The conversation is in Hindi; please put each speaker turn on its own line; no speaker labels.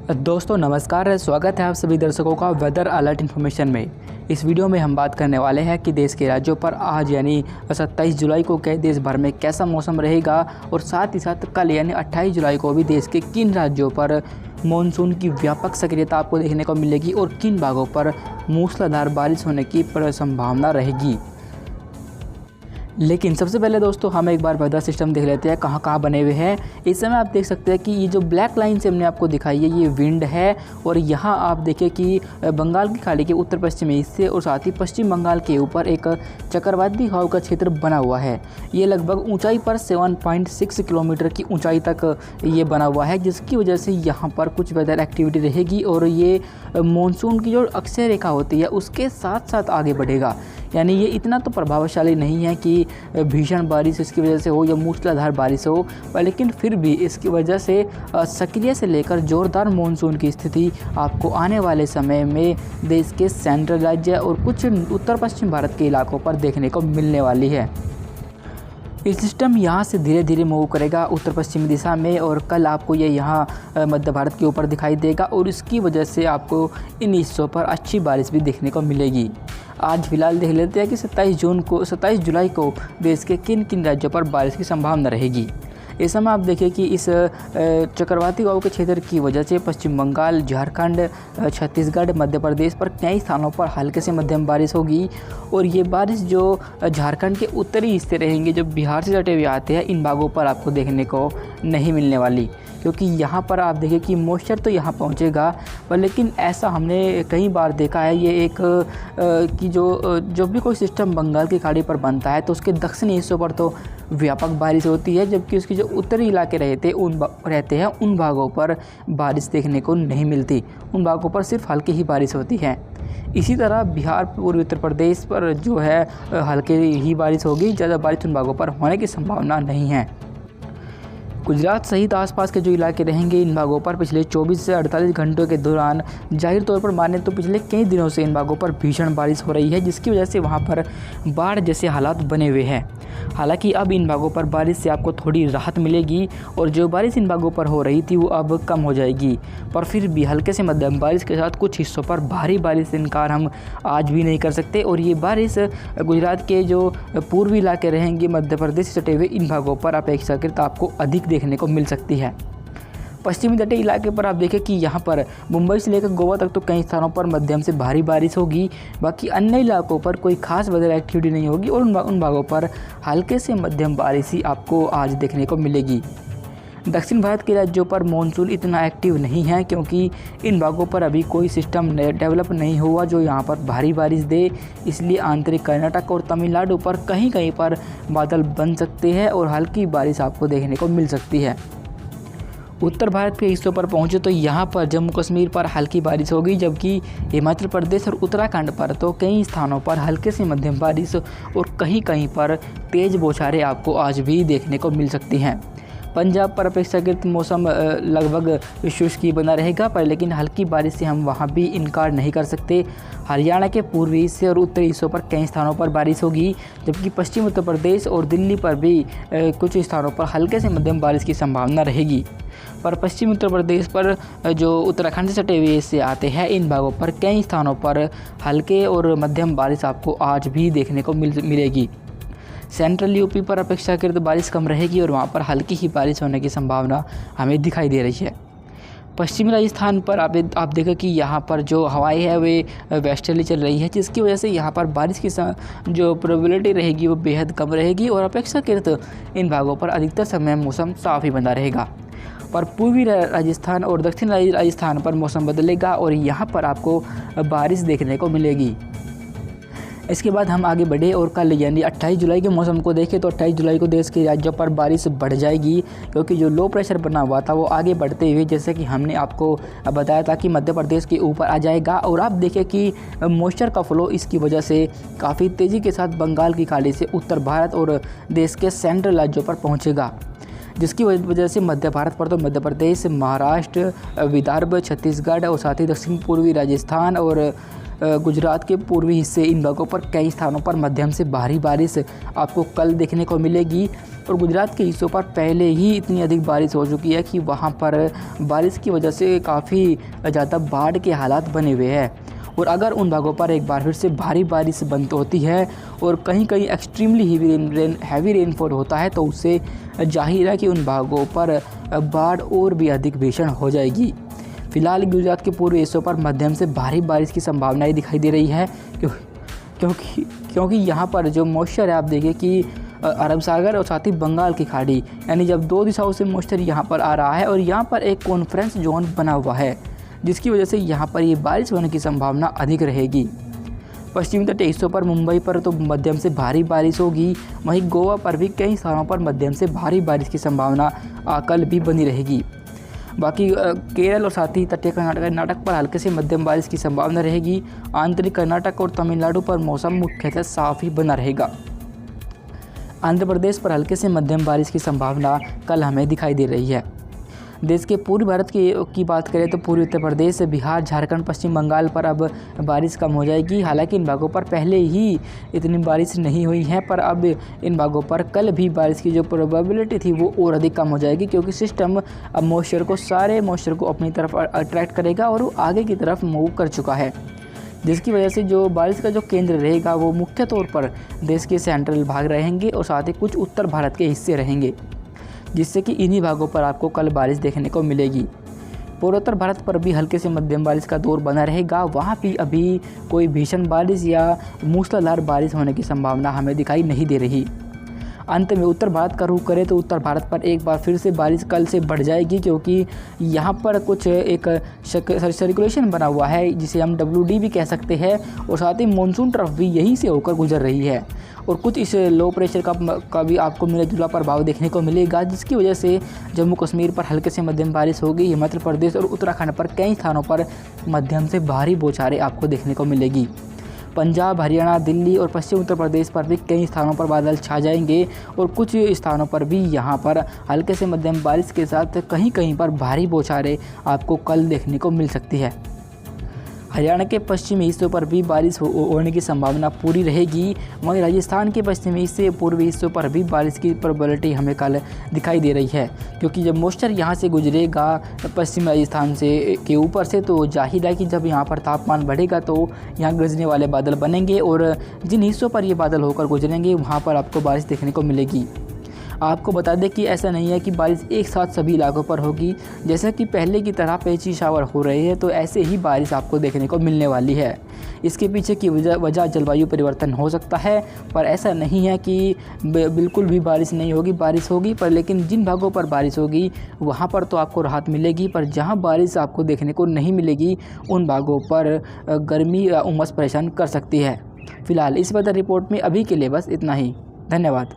दोस्तों नमस्कार, स्वागत है आप सभी दर्शकों का वेदर अलर्ट इन्फॉर्मेशन में। इस वीडियो में हम बात करने वाले हैं कि देश के राज्यों पर आज यानी 27 जुलाई को देश भर में कैसा मौसम रहेगा और साथ ही साथ कल यानी 28 जुलाई को भी देश के किन राज्यों पर मानसून की व्यापक सक्रियता आपको देखने को मिलेगी और किन भागों पर मूसलाधार बारिश होने की संभावना रहेगी। लेकिन सबसे पहले दोस्तों हम एक बार वेदर सिस्टम देख लेते हैं कहाँ कहाँ बने हुए हैं। इस समय आप देख सकते हैं कि ये जो ब्लैक लाइन से हमने आपको दिखाई है ये विंड है और यहाँ आप देखिए कि बंगाल की खाड़ी के उत्तर पश्चिमी हिस्से और साथ ही पश्चिम बंगाल के ऊपर एक चक्रवाती हवा का क्षेत्र बना हुआ है। ये लगभग ऊंचाई पर 7.6 किलोमीटर की ऊंचाई तक ये बना हुआ है, जिसकी वजह से यहाँ पर कुछ वेदर एक्टिविटी रहेगी और ये मानसून की जो अक्षय रेखा होती है उसके साथ साथ आगे बढ़ेगा। यानी ये इतना तो प्रभावशाली नहीं है कि भीषण बारिश इसकी वजह से हो या मूसलाधार बारिश हो, पर लेकिन फिर भी इसकी वजह से सक्रिय से लेकर ज़ोरदार मानसून की स्थिति आपको आने वाले समय में देश के सेंट्रल राज्य और कुछ उत्तर पश्चिम भारत के इलाकों पर देखने को मिलने वाली है। ये सिस्टम यहाँ से धीरे धीरे मूव करेगा उत्तर पश्चिमी दिशा में और कल आपको ये यहाँ मध्य भारत के ऊपर दिखाई देगा और इसकी वजह से आपको इन हिस्सों पर अच्छी बारिश भी देखने को मिलेगी। आज फिलहाल देख लेते हैं कि 27 जुलाई को देश के किन किन राज्यों पर बारिश की संभावना रहेगी। इस समय आप देखिए कि इस चक्रवाती हवा के क्षेत्र की वजह से पश्चिम बंगाल, झारखंड, छत्तीसगढ़, मध्य प्रदेश पर कई स्थानों पर हल्के से मध्यम बारिश होगी और ये बारिश जो झारखंड के उत्तरी हिस्से रहेंगे जो बिहार से सटे हुए आते हैं इन भागों पर आपको देखने को नहीं मिलने वाली, क्योंकि यहाँ पर आप देखिए कि मॉइस्चर तो यहाँ पहुँचेगा पर लेकिन ऐसा हमने कई बार देखा है ये एक कि जो भी कोई सिस्टम बंगाल की खाड़ी पर बनता है तो उसके दक्षिणी हिस्सों पर तो व्यापक बारिश होती है, जबकि उसके जो उत्तरी इलाके रहते हैं उन भागों पर बारिश देखने को नहीं मिलती। उन भागों पर सिर्फ हल्की ही बारिश होती है। इसी तरह बिहार, पूर्वी उत्तर प्रदेश पर जो है हल्की ही बारिश होगी, ज़्यादा बारिश उन भागों पर होने की संभावना नहीं है। गुजरात सहित आसपास के जो इलाके रहेंगे इन भागों पर पिछले 24 से 48 घंटों के दौरान जाहिर तौर पर माने तो पिछले कई दिनों से इन भागों पर भीषण बारिश हो रही है, जिसकी वजह से वहां पर बाढ़ जैसे हालात बने हुए हैं। हालांकि अब इन भागों पर बारिश से आपको थोड़ी राहत मिलेगी और जो बारिश इन भागों पर हो रही थी वो अब कम हो जाएगी, पर फिर भी हल्के से मध्यम बारिश के साथ कुछ हिस्सों पर भारी बारिश से इनकार हम आज भी नहीं कर सकते और ये बारिश गुजरात के जो पूर्वी इलाके रहेंगे मध्य प्रदेश से सटे हुए इन भागों पर अपेक्षाकृत आपको अधिक देखने को मिल सकती है। पश्चिमी तटीय इलाके पर आप देखें कि यहाँ पर मुंबई से लेकर गोवा तक तो कई स्थानों पर मध्यम से भारी बारिश होगी, बाकी अन्य इलाकों पर कोई खास वेदर एक्टिविटी नहीं होगी और उन भागों पर हल्के से मध्यम बारिश ही आपको आज देखने को मिलेगी। दक्षिण भारत के राज्यों पर मानसून इतना एक्टिव नहीं है क्योंकि इन भागों पर अभी कोई सिस्टम डेवलप नहीं हुआ जो यहाँ पर भारी बारिश दे, इसलिए आंतरिक कर्नाटक और तमिलनाडु पर कहीं कहीं पर बादल बन सकते हैं और हल्की बारिश आपको देखने को मिल सकती है। उत्तर भारत के हिस्सों पर पहुँचे तो यहाँ पर जम्मू कश्मीर पर हल्की बारिश होगी, जबकि हिमाचल प्रदेश और उत्तराखंड पर तो कई स्थानों पर हल्के से मध्यम बारिश और कहीं कहीं पर तेज़ बौछारें आपको आज भी देखने को मिल सकती हैं। पंजाब पर अपेक्षाकृत मौसम लगभग शुष्क ही बना रहेगा, पर लेकिन हल्की बारिश से हम वहां भी इनकार नहीं कर सकते। हरियाणा के पूर्वी हिस्से और उत्तरी हिस्सों पर कई स्थानों पर बारिश होगी, जबकि पश्चिम उत्तर प्रदेश और दिल्ली पर भी कुछ स्थानों पर हल्के से मध्यम बारिश की संभावना रहेगी। पर पश्चिम उत्तर प्रदेश पर जो उत्तराखंड से सटे हुए हिस्से आते हैं इन भागों पर कई स्थानों पर हल्के और मध्यम बारिश आपको आज भी देखने को मिलेगी। सेंट्रल यूपी पर अपेक्षाकृत बारिश कम रहेगी और वहाँ पर हल्की ही बारिश होने की संभावना हमें दिखाई दे रही है। पश्चिमी राजस्थान पर आप देखें कि यहाँ पर जो हवाएं है वे वेस्टर्ली चल रही है, जिसकी वजह से यहाँ पर बारिश की जो प्रोबेबिलिटी रहेगी वो बेहद कम रहेगी और अपेक्षाकृत इन भागों पर अधिकतर समय मौसम साफ ही बना रहेगा। पर पूर्वी राजस्थान और दक्षिण राजस्थान पर मौसम बदलेगा और यहाँ पर आपको बारिश देखने को मिलेगी। इसके बाद हम आगे बढ़े और कल यानी 28 जुलाई के मौसम को देखें तो 28 जुलाई को देश के राज्यों पर बारिश बढ़ जाएगी, क्योंकि जो लो प्रेशर बना हुआ था वो आगे बढ़ते हुए जैसे कि हमने आपको बताया था कि मध्य प्रदेश के ऊपर आ जाएगा और आप देखें कि मॉइस्चर का फ्लो इसकी वजह से काफ़ी तेज़ी के साथ बंगाल की खाड़ी से उत्तर भारत और देश के सेंट्रल राज्यों पर पहुँचेगा, जिसकी वजह से मध्य भारत पर तो मध्य प्रदेश, महाराष्ट्र, विदर्भ, छत्तीसगढ़ और साथ ही दक्षिण पूर्वी राजस्थान और गुजरात के पूर्वी हिस्से इन भागों पर कई स्थानों पर मध्यम से भारी बारिश आपको कल देखने को मिलेगी। और गुजरात के हिस्सों पर पहले ही इतनी अधिक बारिश हो चुकी है कि वहाँ पर बारिश की वजह से काफ़ी ज़्यादा बाढ़ के हालात बने हुए हैं। और अगर उन भागों पर एक बार फिर से भारी बारिश बंद होती है और कहीं कहीं एक्सट्रीमली हैवी रेनफॉल होता है तो उससे जाहिर है कि उन भागों पर बाढ़ और भी अधिक भीषण हो जाएगी। फिलहाल गुजरात के पूर्वी हिस्सों पर मध्यम से भारी बारिश की संभावनाएं दिखाई दे रही है क्योंकि यहाँ पर जो मॉइस्चर है आप देखिए कि अरब सागर और साथ ही बंगाल की खाड़ी, यानी जब दो दिशाओं से मॉइस्चर यहाँ पर आ रहा है और यहाँ पर एक कॉन्फ्रेंस जोन बना हुआ है जिसकी वजह से यहाँ पर ये बारिश होने की संभावना अधिक रहेगी। पश्चिमी तटीय हिस्सों पर मुंबई पर तो मध्यम से भारी बारिश होगी, वहीं गोवा पर भी कई स्थानों पर मध्यम से भारी बारिश की संभावना कल भी बनी रहेगी। बाकी केरल और साथ ही तटीय कर्नाटक पर हल्के से मध्यम बारिश की संभावना रहेगी। आंतरिक कर्नाटक और तमिलनाडु पर मौसम मुख्यतः साफ ही बना रहेगा। आंध्र प्रदेश पर हल्के से मध्यम बारिश की संभावना कल हमें दिखाई दे रही है। देश के पूर्वी भारत की बात करें तो पूर्वी उत्तर प्रदेश, बिहार, झारखंड, पश्चिम बंगाल पर अब बारिश कम हो जाएगी। हालांकि इन भागों पर पहले ही इतनी बारिश नहीं हुई है, पर अब इन भागों पर कल भी बारिश की जो प्रोबेबिलिटी थी वो और अधिक कम हो जाएगी क्योंकि सिस्टम अब सारे मॉइस्चर को अपनी तरफ अट्रैक्ट करेगा और वो आगे की तरफ मूव कर चुका है, जिसकी वजह से जो बारिश का जो केंद्र रहेगा वो मुख्य तौर पर देश के सेंट्रल भाग रहेंगे और साथ ही कुछ उत्तर भारत के हिस्से रहेंगे, जिससे कि इन्हीं भागों पर आपको कल बारिश देखने को मिलेगी। पूर्वोत्तर भारत पर भी हल्के से मध्यम बारिश का दौर बना रहेगा। वहाँ भी अभी कोई भीषण बारिश या मूसलाधार बारिश होने की संभावना हमें दिखाई नहीं दे रही। अंत में उत्तर भारत का रुख करें तो उत्तर भारत पर एक बार फिर से बारिश कल से बढ़ जाएगी क्योंकि यहाँ पर कुछ एक सर्कुलेशन बना हुआ है जिसे हम WD भी कह सकते हैं और साथ ही मानसून ट्रफ भी यहीं से होकर गुजर रही है और कुछ इस लो प्रेशर का भी आपको मिला जुला प्रभाव देखने को मिलेगा, जिसकी वजह से जम्मू कश्मीर पर हल्के से मध्यम बारिश होगी। हिमाचल प्रदेश और उत्तराखंड पर कई स्थानों पर मध्यम से भारी बौछारें आपको देखने को मिलेगी। पंजाब, हरियाणा, दिल्ली और पश्चिम उत्तर प्रदेश पर भी कई स्थानों पर बादल छा जाएंगे और कुछ स्थानों पर भी यहाँ पर हल्के से मध्यम बारिश के साथ कहीं कहीं पर भारी बौछारें आपको कल देखने को मिल सकती है। हरियाणा के पश्चिमी हिस्सों पर भी बारिश होने की संभावना पूरी रहेगी। वहीं राजस्थान के पश्चिमी हिस्से, पूर्वी हिस्सों पर भी बारिश की प्रोबेबिलिटी हमें कल दिखाई दे रही है क्योंकि जब मॉइस्चर यहाँ से गुजरेगा पश्चिमी राजस्थान के ऊपर से तो जाहिर है कि जब यहाँ पर तापमान बढ़ेगा तो यहाँ गरजने वाले बादल बनेंगे और जिन हिस्सों पर ये बादल होकर गुजरेंगे वहाँ पर आपको बारिश देखने को मिलेगी। आपको बता दें कि ऐसा नहीं है कि बारिश एक साथ सभी इलाकों पर होगी। जैसा कि पहले की तरह पैची शावर हो रहे हैं तो ऐसे ही बारिश आपको देखने को मिलने वाली है। इसके पीछे की वजह जलवायु परिवर्तन हो सकता है, पर ऐसा नहीं है कि बिल्कुल भी बारिश नहीं होगी, बारिश होगी पर लेकिन जिन भागों पर बारिश होगी वहाँ पर तो आपको राहत मिलेगी, पर जहाँ बारिश आपको देखने को नहीं मिलेगी उन भागों पर गर्मी या उमस परेशान कर सकती है। फिलहाल इस वेदर रिपोर्ट में अभी के लिए बस इतना ही। धन्यवाद।